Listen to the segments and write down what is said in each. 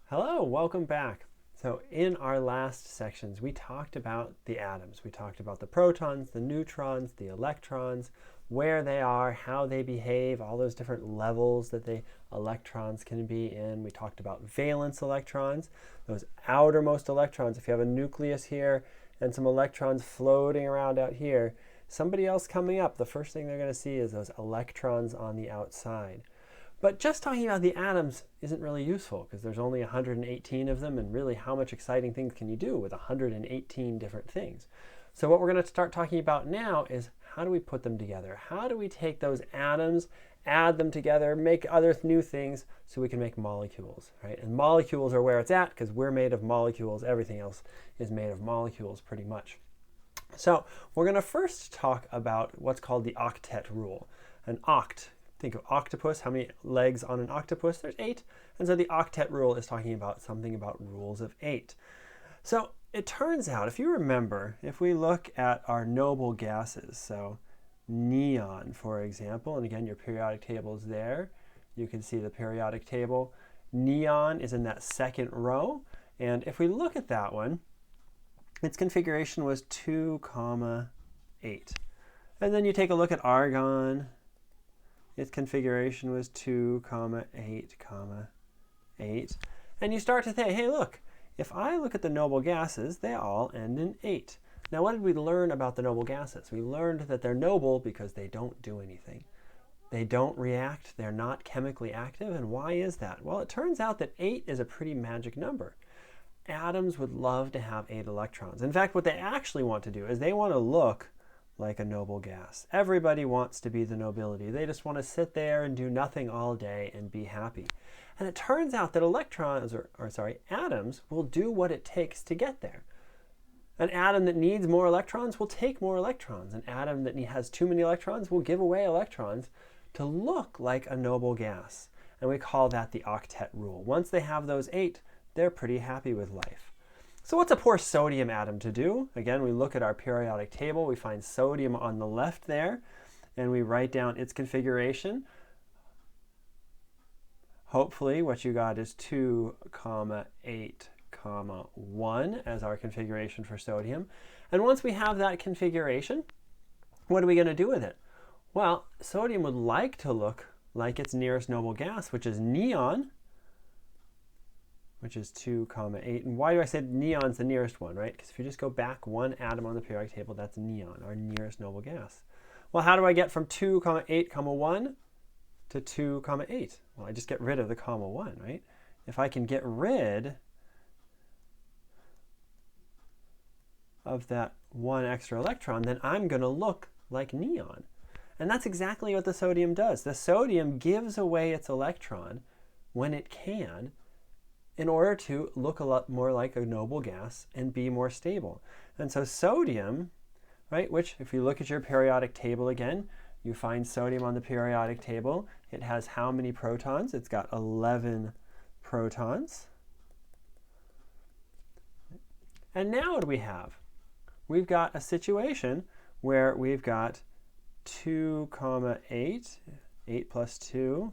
Hello, welcome back. So in our last sections, we talked about the atoms. We talked about the protons, the neutrons, the electrons, where they are, how they behave, all those different levels that the electrons can be in. We talked about valence electrons, those outermost electrons. If you have a nucleus here and some electrons floating around out here, somebody else coming up, the first thing they're going to see is those electrons on the outside. But just talking about the atoms isn't really useful because there's only 118 of them, and really how much exciting things can you do with 118 different things? So what we're going to start talking about now is how do we put them together? How do we take those atoms, add them together, make other new things so we can make molecules, right? And molecules are where it's at because we're made of molecules. Everything else is made of molecules pretty much. So we're going to first talk about what's called the octet rule. An oct. Think of octopus. How many legs on an octopus? There's 8. And so the octet rule is talking about something about rules of 8. So it turns out, if you remember, if we look at our noble gases, so neon, for example, and again, your periodic table is there. You can see the periodic table. Neon is in that second row. And if we look at that one, its configuration was 2, 8. And then you take a look at argon. Its configuration was 2, 8, 8. And you start to think, hey, look, if I look at the noble gases, they all end in 8. Now, what did we learn about the noble gases? We learned that they're noble because they don't do anything. They don't react. They're not chemically active. And why is that? Well, it turns out that 8 is a pretty magic number. Atoms would love to have 8 electrons. In fact, what they actually want to do is they want to look like a noble gas. Everybody wants to be the nobility. They just want to sit there and do nothing all day and be happy. And it turns out that atoms will do what it takes to get there. An atom that needs more electrons will take more electrons. An atom that has too many electrons will give away electrons to look like a noble gas. And we call that the octet rule. Once they have those 8, they're pretty happy with life. So what's a poor sodium atom to do? Again, we look at our periodic table. We find sodium on the left there, and we write down its configuration. Hopefully, what you got is 2, 8, 1 as our configuration for sodium. And once we have that configuration, what are we going to do with it? Well, sodium would like to look like its nearest noble gas, which is neon, which is 2, 8. And why do I say neon's the nearest one, right? Because if you just go back one atom on the periodic table, that's neon, our nearest noble gas. Well, how do I get from 2, 8, 1 to 2, 8? Well, I just get rid of the comma 1, right? If I can get rid of that 1 extra electron, then I'm going to look like neon. And that's exactly what the sodium does. The sodium gives away its electron when it can, in order to look a lot more like a noble gas and be more stable. And so sodium, right, which if you look at your periodic table again, you find sodium on the periodic table. It has how many protons? It's got 11 protons. And now what do we have? We've got a situation where we've got 2, 8. 8 plus 2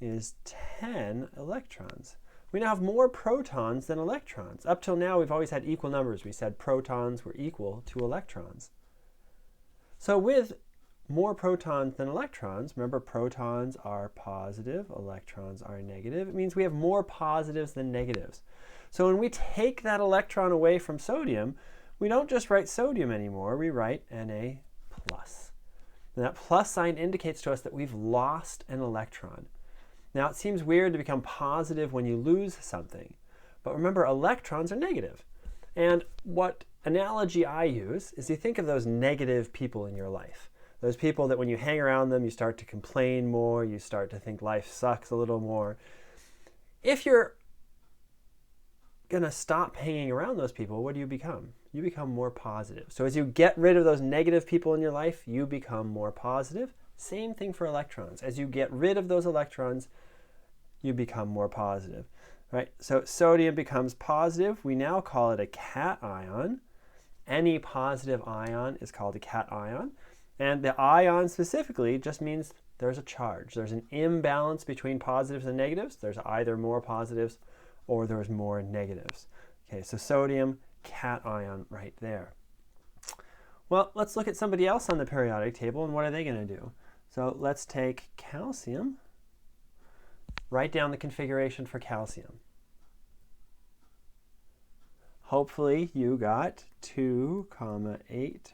is 10 electrons. We now have more protons than electrons. Up till now, we've always had equal numbers. We said protons were equal to electrons. So with more protons than electrons, remember protons are positive, electrons are negative. It means we have more positives than negatives. So when we take that electron away from sodium, we don't just write sodium anymore. We write Na+. And that plus sign indicates to us that we've lost an electron. Now, it seems weird to become positive when you lose something, but remember, electrons are negative. And what analogy I use is you think of those negative people in your life. Those people that when you hang around them, you start to complain more, you start to think life sucks a little more. If you're going to stop hanging around those people, what do you become? You become more positive. So as you get rid of those negative people in your life, you become more positive. Same thing for electrons. As you get rid of those electrons, you become more positive, right? So sodium becomes positive. We now call it a cation. Any positive ion is called a cation. And the ion specifically just means there's a charge. There's an imbalance between positives and negatives. There's either more positives or there's more negatives. Okay, so sodium, cation right there. Well, let's look at somebody else on the periodic table, and what are they going to do? So let's take calcium. Write down the configuration for calcium. Hopefully you got 2, 8,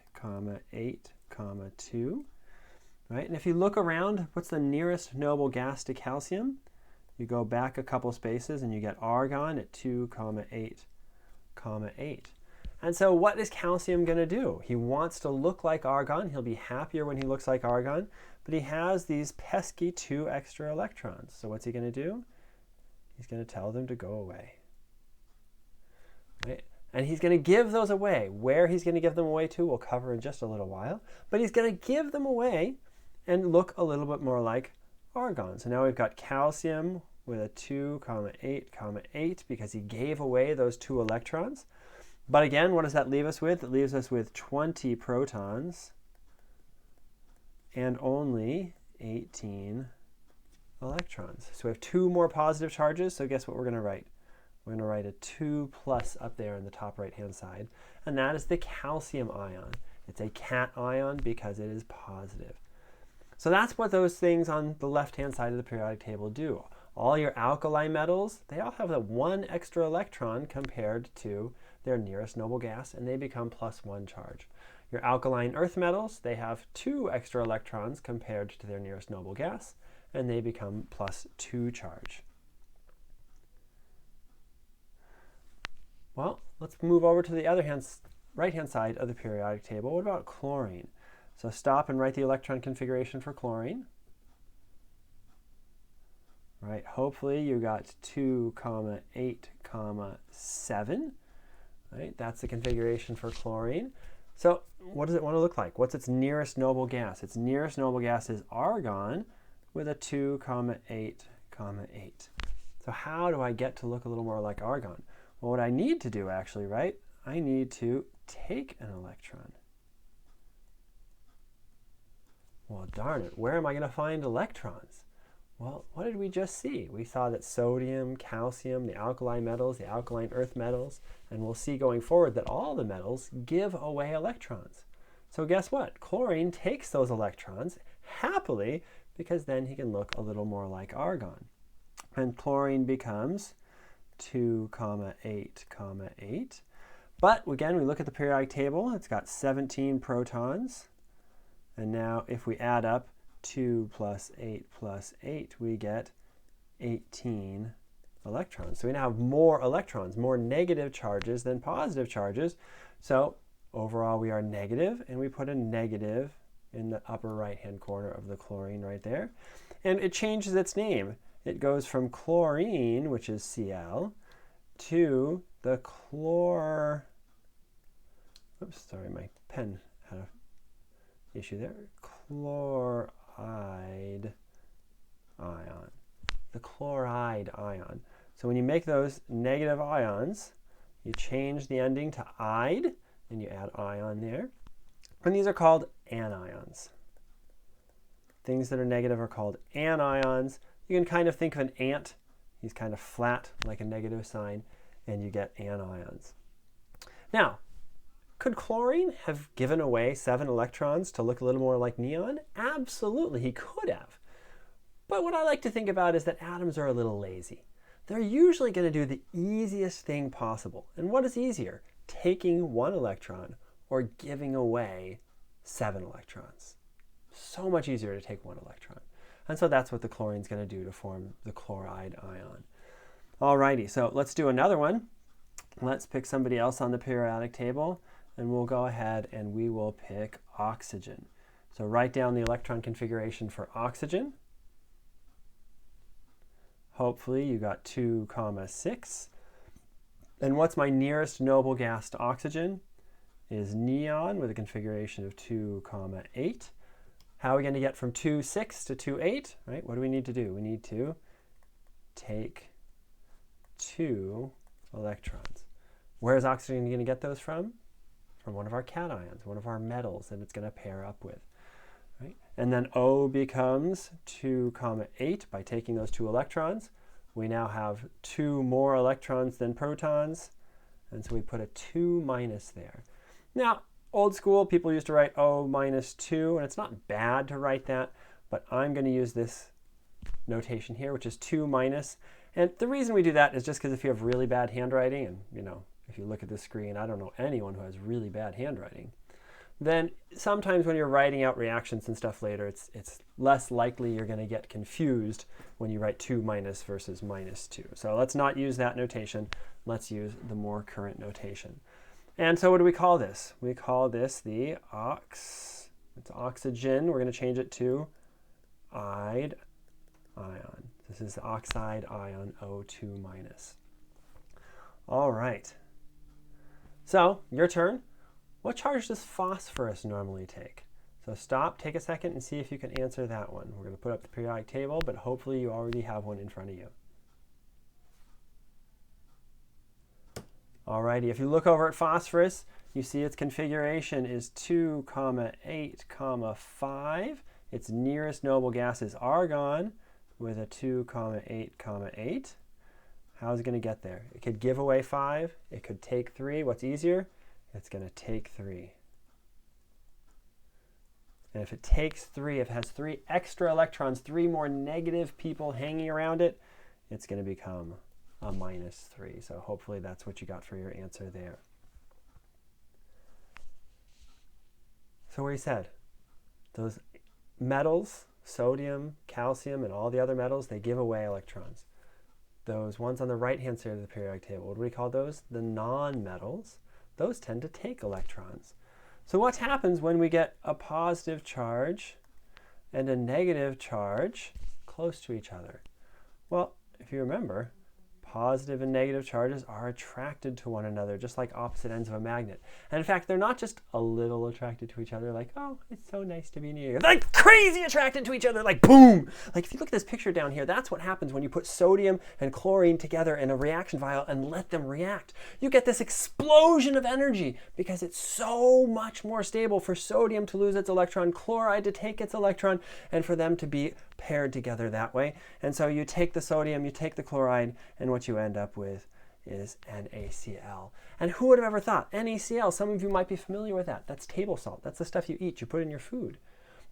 8, 2. Right? And if you look around, what's the nearest noble gas to calcium? You go back a couple spaces and you get argon at 2, 8, 8. And so what is calcium going to do? He wants to look like argon. He'll be happier when he looks like argon, but he has these pesky 2 extra electrons. So what's he going to do? He's going to tell them to go away. Right? And he's going to give those away. Where he's going to give them away to, we'll cover in just a little while. But he's going to give them away and look a little bit more like argon. So now we've got calcium with a 2, 8, 8 because he gave away those 2 electrons. But again, what does that leave us with? It leaves us with 20 protons and only 18 electrons. So we have 2 more positive charges, so guess what we're going to write? We're going to write a 2 plus up there in the top right-hand side, and that is the calcium ion. It's a cation because it is positive. So that's what those things on the left-hand side of the periodic table do. All your alkali metals, they all have that 1 extra electron compared to their nearest noble gas, and they become +1 charge. Your alkaline earth metals, they have 2 extra electrons compared to their nearest noble gas, and they become +2 charge. Well, let's move over to the other right-hand side of the periodic table. What about chlorine? So stop and write the electron configuration for chlorine. Right, hopefully you got 2, 8, 7. Right, that's the configuration for chlorine. So what does it want to look like? What's its nearest noble gas? Its nearest noble gas is argon with a 2, 8, 8. So how do I get to look a little more like argon? Well, what I need to do actually, right? I need to take an electron. Well, darn it, where am I going to find electrons? Well, what did we just see? We saw that sodium, calcium, the alkali metals, the alkaline earth metals, and we'll see going forward that all the metals give away electrons. So guess what? Chlorine takes those electrons happily because then he can look a little more like argon. And chlorine becomes 2, 8, 8. But again, we look at the periodic table. It's got 17 protons. And now if we add up 2 plus 8 plus 8, we get 18 electrons. So we now have more electrons, more negative charges than positive charges. So overall we are negative, and we put a negative in the upper right-hand corner of the chlorine right there. And it changes its name. It goes from chlorine, which is Cl, to the oops, sorry, my pen had an issue there. Chloride ion. The chloride ion. So when you make those negative ions, you change the ending to "ide", and you add ion there. And these are called anions. Things that are negative are called anions. You can kind of think of an ant. He's kind of flat, like a negative sign, and you get anions. Now, could chlorine have given away 7 electrons to look a little more like neon? Absolutely, he could have. But what I like to think about is that atoms are a little lazy. They're usually going to do the easiest thing possible. And what is easier? Taking 1 electron or giving away 7 electrons. So much easier to take 1 electron. And so that's what the chlorine's going to do to form the chloride ion. Alrighty, so let's do another one. Let's pick somebody else on the periodic table, and we'll go ahead and we will pick oxygen. So write down the electron configuration for oxygen. Hopefully you got 2, 6. And what's my nearest noble gas to oxygen? Is neon with a configuration of 2, 8. How are we going to get from 2, 6 to 2, 8? Right? What do we need to do? We need to take 2 electrons. Where is oxygen going to get those from? From one of our cations, one of our metals that it's going to pair up with. Right? And then O becomes 2, 8 by taking those 2 electrons. we now have 2 more electrons than protons, and so we put a 2 minus there. Now, old school, people used to write O minus 2, and it's not bad to write that, but I'm going to use this notation here, which is 2 minus. And the reason we do that is just because if you have really bad handwriting, and if you look at the screen, I don't know anyone who has really bad handwriting, then sometimes when you're writing out reactions and stuff later, it's less likely you're going to get confused when you write 2 minus versus minus 2. So let's not use that notation. Let's use the more current notation. And so what do we call this? We call this the it's oxygen. We're going to change it to ide ion. This is the oxide ion O2 minus. All right. So your turn. What charge does phosphorus normally take? So stop, take a second, and see if you can answer that one. We're going to put up the periodic table, but hopefully you already have one in front of you. Alrighty, if you look over at phosphorus, you see its configuration is 2, 8, 5. Its nearest noble gas is argon with a 2, 8, 8. How's it going to get there? It could give away 5. It could take 3. What's easier? It's going to take 3. And if it takes 3, if it has 3 extra electrons, 3 more negative people hanging around it, it's going to become a minus 3. So hopefully that's what you got for your answer there. So where he said, those metals, sodium, calcium, and all the other metals, they give away electrons. Those ones on the right-hand side of the periodic table, what do we call those? The non-metals. Those tend to take electrons. So what happens when we get a positive charge and a negative charge close to each other? Well, if you remember, positive and negative charges are attracted to one another, just like opposite ends of a magnet. And in fact, they're not just a little attracted to each other, like, oh, it's so nice to be near you. They're like crazy attracted to each other, like boom! Like if you look at this picture down here, that's what happens when you put sodium and chlorine together in a reaction vial and let them react. You get this explosion of energy because it's so much more stable for sodium to lose its electron, chloride to take its electron, and for them to be paired together that way. And so you take the sodium, you take the chloride, and what you end up with is NaCl. And who would have ever thought? NaCl, some of you might be familiar with that. That's table salt. That's the stuff you eat, you put in your food.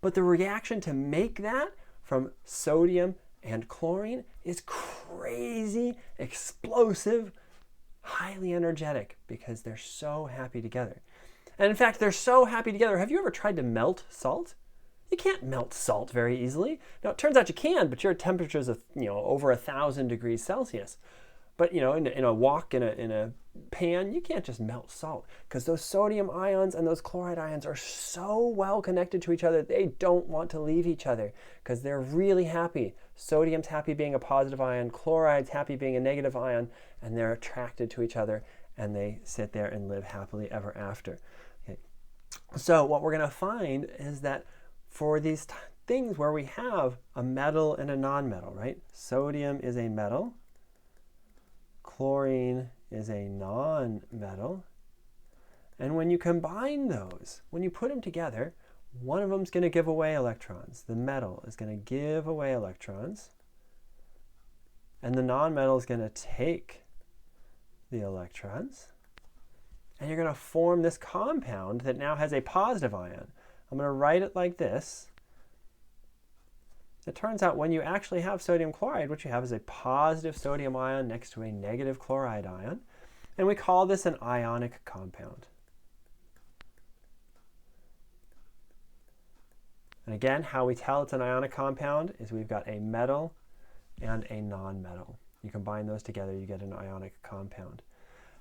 But the reaction to make that from sodium and chlorine is crazy, explosive, highly energetic because they're so happy together. And in fact, they're so happy together. Have you ever tried to melt salt? You can't melt salt very easily. Now, it turns out you can, but your temperature's over 1,000 degrees Celsius. But in a wok, in a pan, you can't just melt salt because those sodium ions and those chloride ions are so well connected to each other, they don't want to leave each other because they're really happy. Sodium's happy being a positive ion, chloride's happy being a negative ion, and they're attracted to each other, and they sit there and live happily ever after. Okay. So what we're going to find is that for these things where we have a metal and a non-metal, right? Sodium is a metal. Chlorine is a non-metal. And when you combine those, when you put them together, one of them is going to give away electrons. The metal is going to give away electrons. And the non-metal is going to take the electrons. And you're going to form this compound that now has a positive ion. I'm going to write it like this. It turns out when you actually have sodium chloride, what you have is a positive sodium ion next to a negative chloride ion. And we call this an ionic compound. And again, how we tell it's an ionic compound is we've got a metal and a non-metal. You combine those together, you get an ionic compound.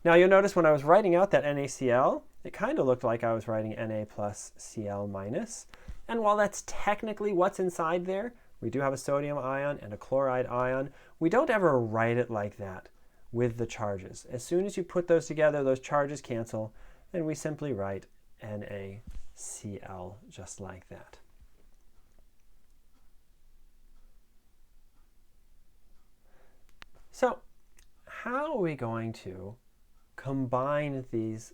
Now you'll notice when I was writing out that NaCl, it kind of looked like I was writing Na plus Cl minus. And while that's technically what's inside there, we do have a sodium ion and a chloride ion. We don't ever write it like that with the charges. As soon as you put those together, those charges cancel, and we simply write NaCl just like that. So how are we going to combine these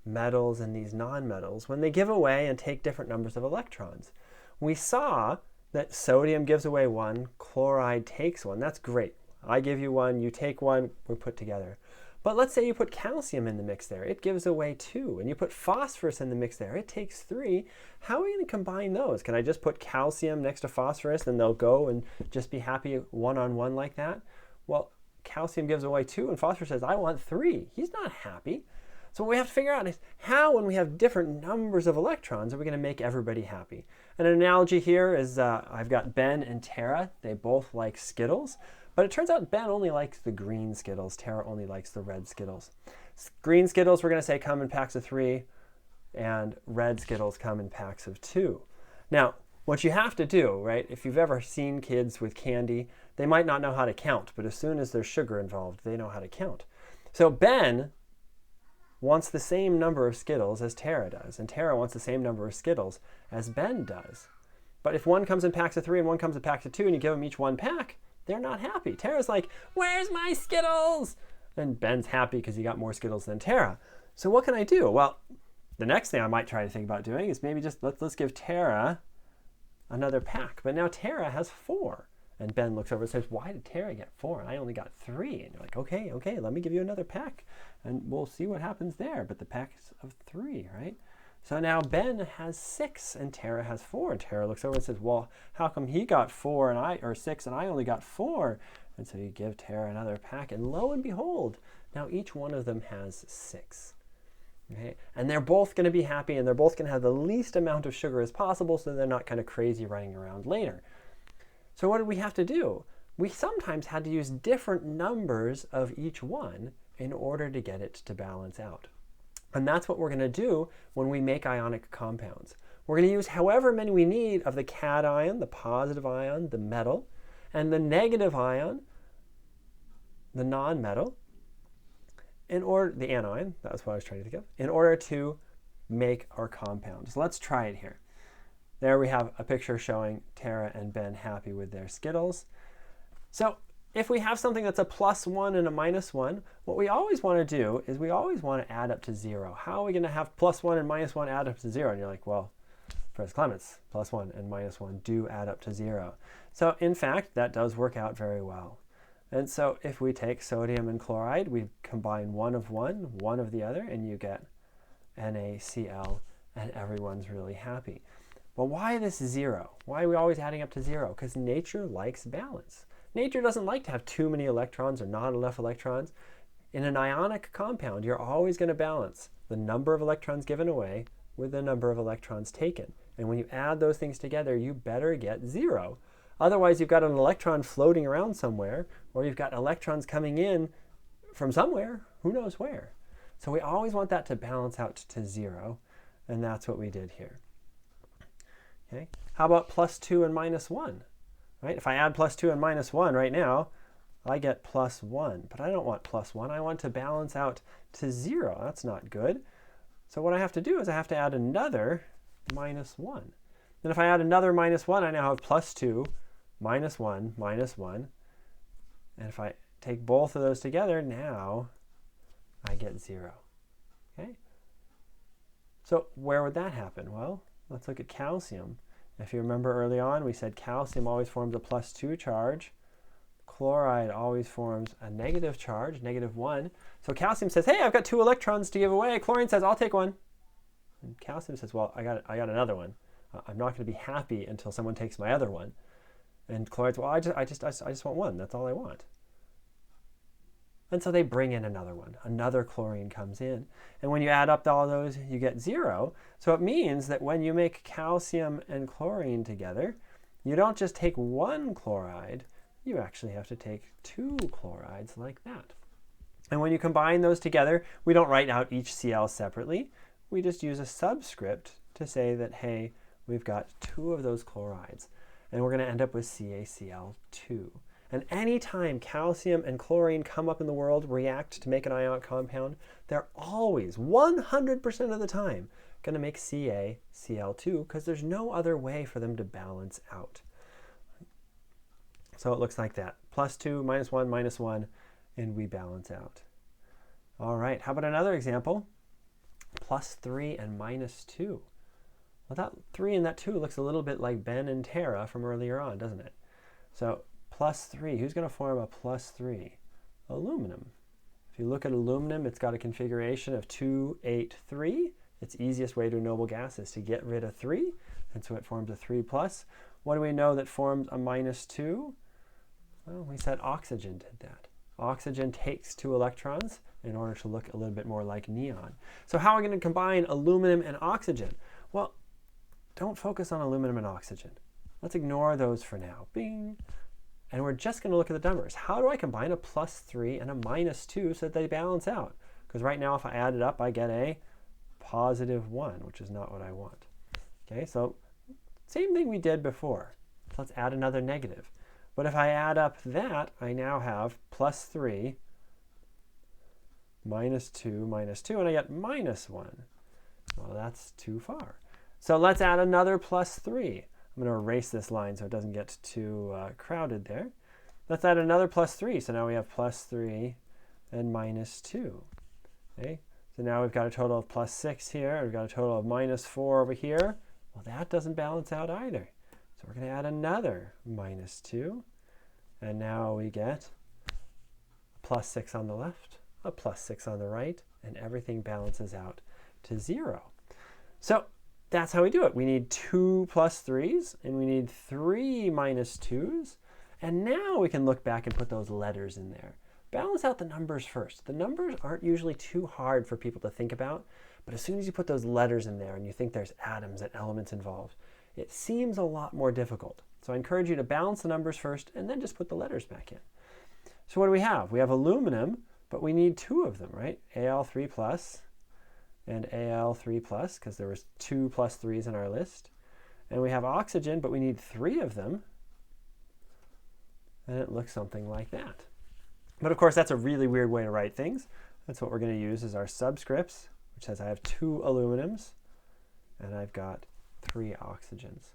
metals and these non-metals when they give away and take different numbers of electrons? We saw that sodium gives away 1, chloride takes 1. That's great. I give you one, you take one, we put together. But let's say you put calcium in the mix there. It gives away 2. And you put phosphorus in the mix there. It takes 3. How are we going to combine those? Can I just put calcium next to phosphorus and they'll go and just be happy one-on-one like that? Well, calcium gives away 2 and phosphorus says, I want 3. He's not happy. So what we have to figure out is how, when we have different numbers of electrons, are we going to make everybody happy? And an analogy here is I've got Ben and Tara. They both like Skittles. But it turns out Ben only likes the green Skittles. Tara only likes the red Skittles. Green Skittles, we're going to say, come in packs of 3. And red Skittles come in packs of 2. Now, what you have to do, right, if you've ever seen kids with candy, they might not know how to count. But as soon as there's sugar involved, they know how to count. So Ben wants the same number of Skittles as Tara does. And Tara wants the same number of Skittles as Ben does. But if one comes in packs of 3 and one comes in packs of 2, and you give them each one pack, they're not happy. Tara's like, where's my Skittles? And Ben's happy because he got more Skittles than Tara. So what can I do? Well, the next thing I might try to think about doing is maybe just let's give Tara another pack. But now Tara has 4. And Ben looks over and says, why did Tara get 4? And I only got 3. And you're like, okay, let me give you another pack. And we'll see what happens there. But the pack's of 3, right? So now Ben has 6 and Tara has 4. And Tara looks over and says, well, how come he got 6 and I only got 4? And so you give Tara another pack. And lo and behold, now each one of them has 6. Okay? And they're both going to be happy, and they're both going to have the least amount of sugar as possible so they're not kind of crazy running around later. So what did we have to do? We sometimes had to use different numbers of each one in order to get it to balance out. And that's what we're going to do when we make ionic compounds. We're going to use however many we need of the cation, the positive ion, the metal, and the negative ion, the non-metal, the anion, that's what I was trying to think of, in order to make our compound. So let's try it here. There we have a picture showing Tara and Ben happy with their Skittles. So if we have something that's a +1 and a -1, what we always want to do is we always want to add up to 0. How are we going to have +1 and -1 add up to 0? And you're like, well, Professor Clements, +1 and -1 do add up to 0. So in fact, that does work out very well. And so if we take sodium and chloride, we combine one of one, one of the other, and you get NaCl, and everyone's really happy. Well, why this 0? Why are we always adding up to 0? Because nature likes balance. Nature doesn't like to have too many electrons or not enough electrons. In an ionic compound, you're always going to balance the number of electrons given away with the number of electrons taken. And when you add those things together, you better get 0. Otherwise, you've got an electron floating around somewhere, or you've got electrons coming in from somewhere, who knows where. So we always want that to balance out to 0, and that's what we did here. Okay. How about +2 and -1? Right? If I add +2 and -1 right now, I get +1. But I don't want +1. I want to balance out to 0. That's not good. So what I have to do is I have to add another -1. And if I add another -1, I now have +2, -1, -1. And if I take both of those together, now I get 0. Okay? So where would that happen? Well, let's look at calcium. If you remember early on, we said calcium always forms a +2 charge. Chloride always forms a negative charge, -1. So calcium says, hey, I've got 2 electrons to give away. Chlorine says, I'll take one. And calcium says, well, I got another one. I'm not going to be happy until someone takes my other one. And chloride says, well, I just want one. That's all I want. And so they bring in another one. Another chlorine comes in. And when you add up all those, you get 0. So it means that when you make calcium and chlorine together, you don't just take one chloride, you actually have to take 2 chlorides like that. And when you combine those together, we don't write out each Cl separately. We just use a subscript to say that, hey, we've got 2 of those chlorides. And we're going to end up with CaCl2. And anytime calcium and chlorine come up in the world, react to make an ionic compound, they're always, 100% of the time, going to make CaCl2 because there's no other way for them to balance out. So it looks like that. +2, -1, -1, and we balance out. All right, how about another example? +3 and -2. Well, that 3 and that 2 looks a little bit like Ben and Tara from earlier on, doesn't it? So +3. Who's going to form a +3? Aluminum. If you look at aluminum, it's got a configuration of 2, 8, 3. Its easiest way to a noble gas is to get rid of 3, and so it forms a 3+. What do we know that forms a -2? Well, we said oxygen did that. Oxygen takes 2 electrons in order to look a little bit more like neon. So how are we going to combine aluminum and oxygen? Well, don't focus on aluminum and oxygen. Let's ignore those for now. Bing. And we're just going to look at the numbers. How do I combine a +3 and a -2 so that they balance out? Because right now, if I add it up, I get a +1, which is not what I want. Okay, so same thing we did before. So let's add another negative. But if I add up that, I now have +3, -2, -2, and I get -1. Well, that's too far. So let's add another +3. I'm going to erase this line so it doesn't get too crowded there. Let's add another +3. So now we have +3 and -2. Okay? So now we've got a total of +6 here. We've got a total of -4 over here. Well, that doesn't balance out either. So we're going to add another -2. And now we get a +6 on the left, a +6 on the right, and everything balances out to 0. So that's how we do it. We need 2 +3s, and we need 3 -2s. And now we can look back and put those letters in there. Balance out the numbers first. The numbers aren't usually too hard for people to think about, but as soon as you put those letters in there and you think there's atoms and elements involved, it seems a lot more difficult. So I encourage you to balance the numbers first and then just put the letters back in. So what do we have? We have aluminum, but we need 2 of them, right? Al3+ and Al3+, because there was 2 +3s in our list. And we have oxygen, but we need 3 of them. And it looks something like that. But of course, that's a really weird way to write things. That's what we're going to use as our subscripts, which says I have 2 aluminums, and I've got 3 oxygens.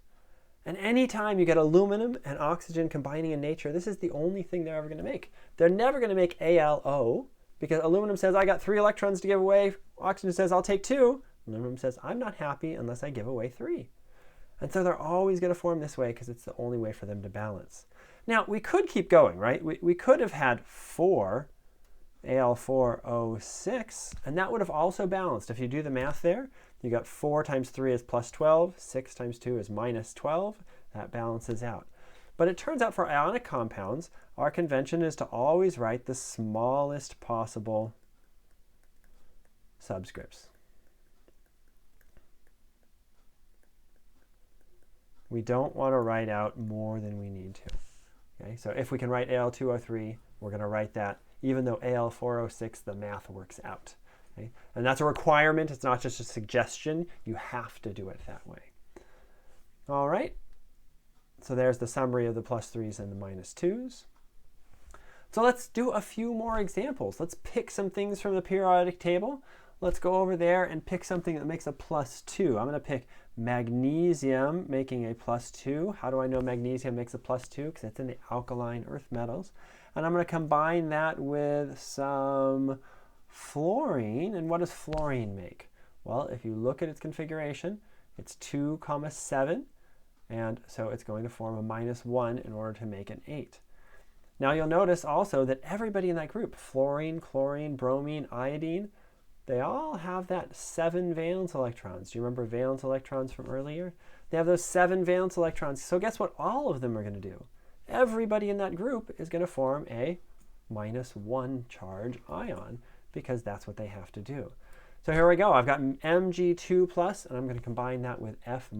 And anytime you get aluminum and oxygen combining in nature, this is the only thing they're ever going to make. They're never going to make ALO, because aluminum says, I got 3 electrons to give away. Oxygen says, I'll take 2. Aluminum says, I'm not happy unless I give away 3. And so they're always going to form this way because it's the only way for them to balance. Now, we could keep going, right? We could have had 4 Al4O6, and that would have also balanced. If you do the math there, you got 4 times 3 is +12, 6 times 2 is -12. That balances out. But it turns out for ionic compounds, our convention is to always write the smallest possible subscripts. We don't want to write out more than we need to. Okay? So if we can write Al2O3, we're going to write that. Even though Al4O6, the math works out. Okay? And that's a requirement. It's not just a suggestion. You have to do it that way. All right. So there's the summary of the +3s and the -2s. So let's do a few more examples. Let's pick some things from the periodic table. Let's go over there and pick something that makes a +2. I'm going to pick magnesium making a +2. How do I know magnesium makes a +2? Because it's in the alkaline earth metals. And I'm going to combine that with some fluorine. And what does fluorine make? Well, if you look at its configuration, it's 2, 7. And so it's going to form a -1 in order to make an 8. Now you'll notice also that everybody in that group, fluorine, chlorine, bromine, iodine, they all have that 7 valence electrons. Do you remember valence electrons from earlier? They have those 7 valence electrons. So guess what all of them are going to do? Everybody in that group is going to form a -1 charge ion because that's what they have to do. So here we go. I've got Mg2+, and I'm going to combine that with F-.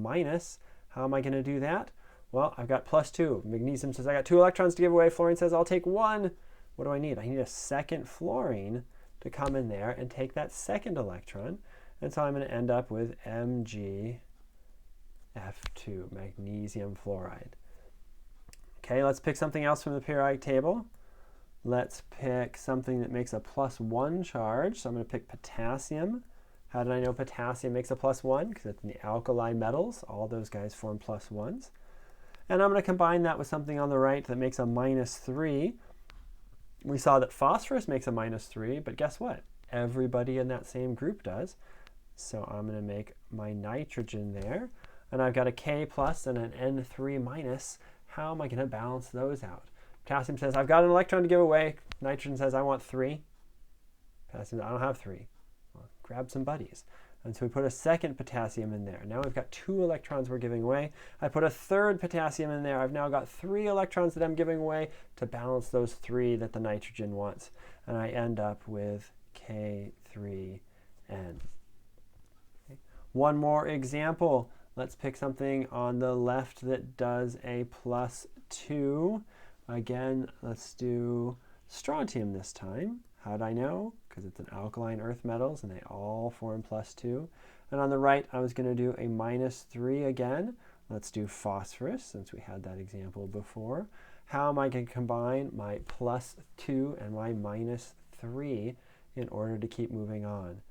How am I going to do that? Well, I've got +2. Magnesium says I got 2 electrons to give away. Fluorine says I'll take 1. What do I need? I need a second fluorine to come in there and take that second electron. And so I'm going to end up with MgF2, magnesium fluoride. Okay, let's pick something else from the periodic table. Let's pick something that makes a +1 charge. So I'm going to pick potassium. How did I know potassium makes a +1? Because it's in the alkali metals. All those guys form +1s. And I'm going to combine that with something on the right that makes a -3. We saw that phosphorus makes a -3, but guess what? Everybody in that same group does. So I'm going to make my nitrogen there. And I've got a K+ and an N3-. How am I going to balance those out? Potassium says, I've got an electron to give away. Nitrogen says, I want 3. Potassium, I don't have 3. Well, grab some buddies. And so we put a second potassium in there. Now we've got 2 electrons we're giving away. I put a third potassium in there. I've now got 3 electrons that I'm giving away to balance those 3 that the nitrogen wants. And I end up with K3N. Okay. One more example. Let's pick something on the left that does a +2. Again, let's do strontium this time. How'd I know? Because it's an alkaline earth metals and they all form +2. And on the right, I was going to do a -3 again. Let's do phosphorus since we had that example before. How am I going to combine my +2 and my -3 in order to keep moving on?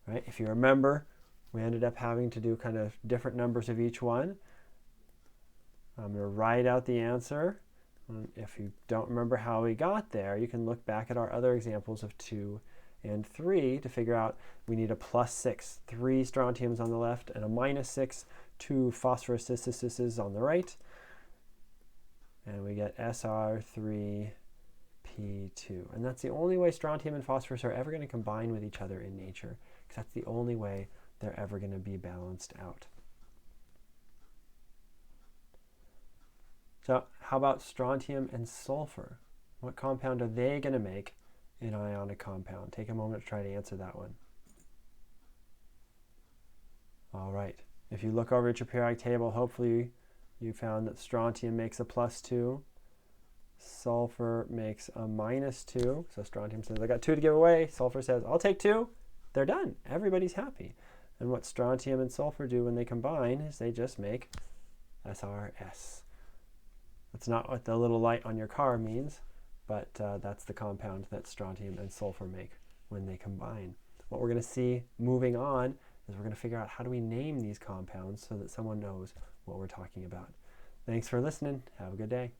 Right? If you remember, we ended up having to do kind of different numbers of each one. I'm going to write out the answer. If you don't remember how we got there, you can look back at our other examples of 2 and 3 to figure out we need a +6, 3 strontiums on the left, and a -6, 2 phosphorus on the right. And we get Sr3P2. And that's the only way strontium and phosphorus are ever going to combine with each other in nature, because that's the only way they're ever going to be balanced out. So how about strontium and sulfur? What compound are they going to make in an ionic compound? Take a moment to try to answer that one. All right. If you look over at your periodic table, hopefully you found that strontium makes a +2. Sulfur makes a -2. So strontium says, I got 2 to give away. Sulfur says, I'll take 2. They're done. Everybody's happy. And what strontium and sulfur do when they combine is they just make SRS. That's not what the little light on your car means, but that's the compound that strontium and sulfur make when they combine. What we're going to see moving on is we're going to figure out how do we name these compounds so that someone knows what we're talking about. Thanks for listening. Have a good day.